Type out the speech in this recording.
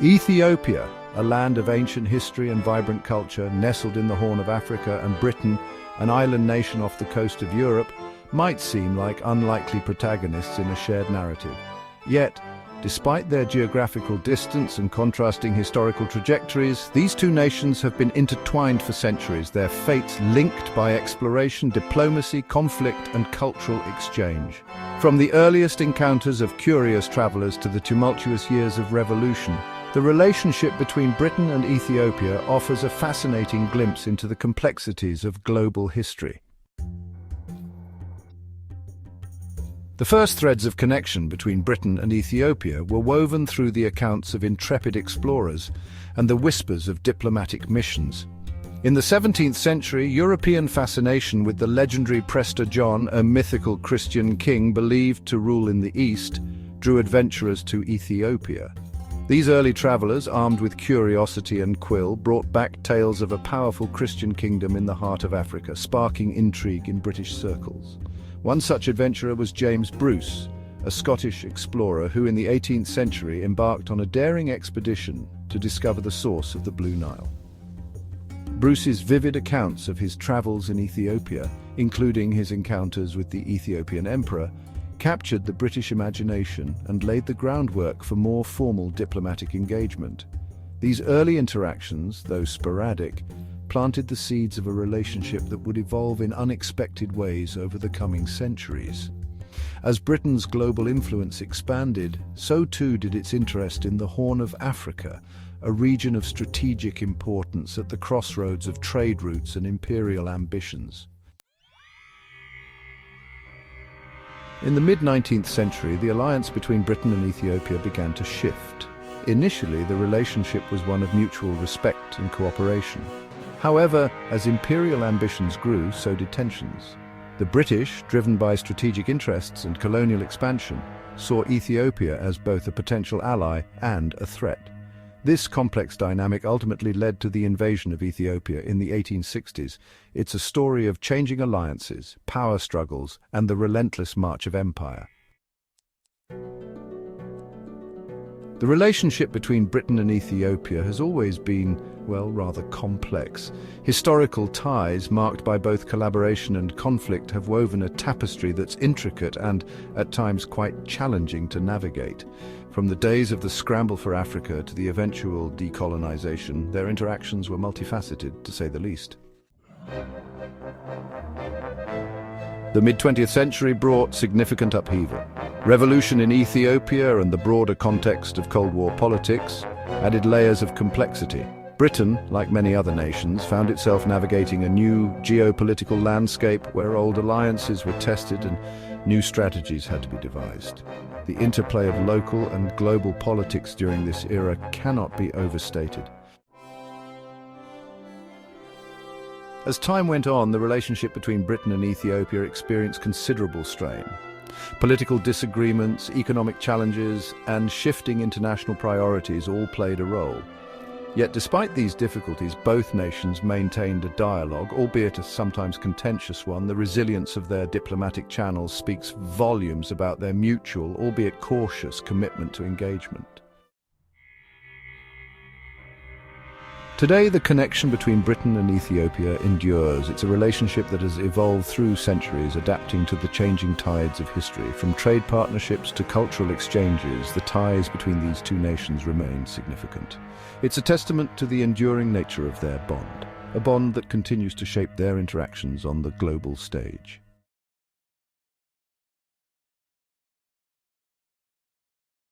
Ethiopia, a land of ancient history and vibrant culture, nestled in the Horn of Africa, and Britain, an island nation off the coast of Europe, might seem like unlikely protagonists in a shared narrative. Yet, despite their geographical distance and contrasting historical trajectories, these two nations have been intertwined for centuries, their fates linked by exploration, diplomacy, conflict, and cultural exchange. From the earliest encounters of curious travelers to the tumultuous years of revolution, the relationship between Britain and Ethiopia offers a fascinating glimpse into the complexities of global history. The first threads of connection between Britain and Ethiopia were woven through the accounts of intrepid explorers and the whispers of diplomatic missions. In the 17th century, European fascination with the legendary Prester John, a mythical Christian king believed to rule in the East, drew adventurers to Ethiopia. These early travelers, armed with curiosity and quill, brought back tales of a powerful Christian kingdom in the heart of Africa, sparking intrigue in British circles. One such adventurer was James Bruce, a Scottish explorer who in the 18th century embarked on a daring expedition to discover the source of the Blue Nile. Bruce's vivid accounts of his travels in Ethiopia, including his encounters with the Ethiopian emperor, captured the British imagination and laid the groundwork for more formal diplomatic engagement. These early interactions, though sporadic, planted the seeds of a relationship that would evolve in unexpected ways over the coming centuries. As Britain's global influence expanded, so too did its interest in the Horn of Africa, a region of strategic importance at the crossroads of trade routes and imperial ambitions. In the mid-19th century, the alliance between Britain and Ethiopia began to shift. Initially, the relationship was one of mutual respect and cooperation. However, as imperial ambitions grew, so did tensions. The British, driven by strategic interests and colonial expansion, saw Ethiopia as both a potential ally and a threat. This complex dynamic ultimately led to the invasion of Ethiopia in the 1860s. It's a story of changing alliances, power struggles, and the relentless march of empire. The relationship between Britain and Ethiopia has always been, well, rather complex. Historical ties, marked by both collaboration and conflict, have woven a tapestry that's intricate and, at times, quite challenging to navigate. From the days of the scramble for Africa to the eventual decolonization, their interactions were multifaceted, to say the least. The mid-20th century brought significant upheaval. Revolution in Ethiopia and the broader context of Cold War politics added layers of complexity. Britain, like many other nations, found itself navigating a new geopolitical landscape where old alliances were tested and new strategies had to be devised. The interplay of local and global politics during this era cannot be overstated. As time went on, the relationship between Britain and Ethiopia experienced considerable strain. Political disagreements, economic challenges, and shifting international priorities all played a role. Yet despite these difficulties, both nations maintained a dialogue, albeit a sometimes contentious one. The resilience of their diplomatic channels speaks volumes about their mutual, albeit cautious, commitment to engagement. Today, the connection between Britain and Ethiopia endures. It's a relationship that has evolved through centuries, adapting to the changing tides of history. From trade partnerships to cultural exchanges, the ties between these two nations remain significant. It's a testament to the enduring nature of their bond, a bond that continues to shape their interactions on the global stage.